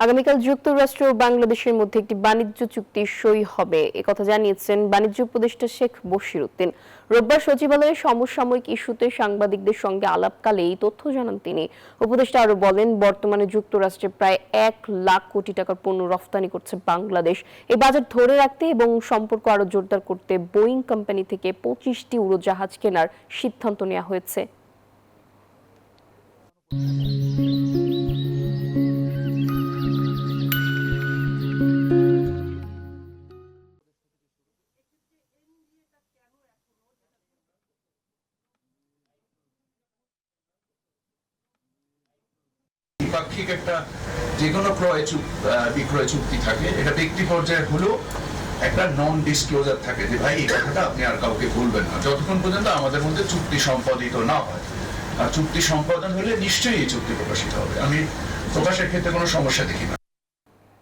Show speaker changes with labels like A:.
A: আগামীকাল যুক্তরাষ্ট্র ও বাংলাদেশের মধ্যে একটি বাণিজ্য চুক্তি সই হবে একথা জানিয়েছেন বাণিজ্য উপদেষ্টা শেখ বশির উদ্দিন। রোববার সচিবালয়ে সমসাময়িক ইস্যুতে সাংবাদিকদের সঙ্গে আলাপকালে এই তথ্য জানান তিনি। উপদেষ্টা আরো বলেন, বর্তমানে যুক্তরাষ্ট্রে প্রায় 1 লাখ কোটি টাকার পণ্য রফতানি করছে বাংলাদেশ। এই বাজার ধরে রাখতে এবং সম্পর্ক আরো জোরদার করতে বোয়িং কোম্পানি থেকে 25টি উড়োজাহাজ কেনার সিদ্ধান্ত নেওয়া হয়েছে।
B: দ্বিপাক্ষিক একটা যে কোনো বিক্রয় চুক্তি থাকে, এটা ব্যক্তি পর্যায়ে হলেও একটা নন ডিসক্লোজার থাকে যে ভাই এই কথাটা আপনি আর কাউকে বলবেন না, যতক্ষণ পর্যন্ত আমাদের মধ্যে চুক্তি সম্পাদিত না হয়। আর চুক্তি সম্পাদন হলে নিশ্চয়ই এই চুক্তি প্রকাশিত হবে। আমি প্রকাশের ক্ষেত্রে কোনো সমস্যা দেখি না।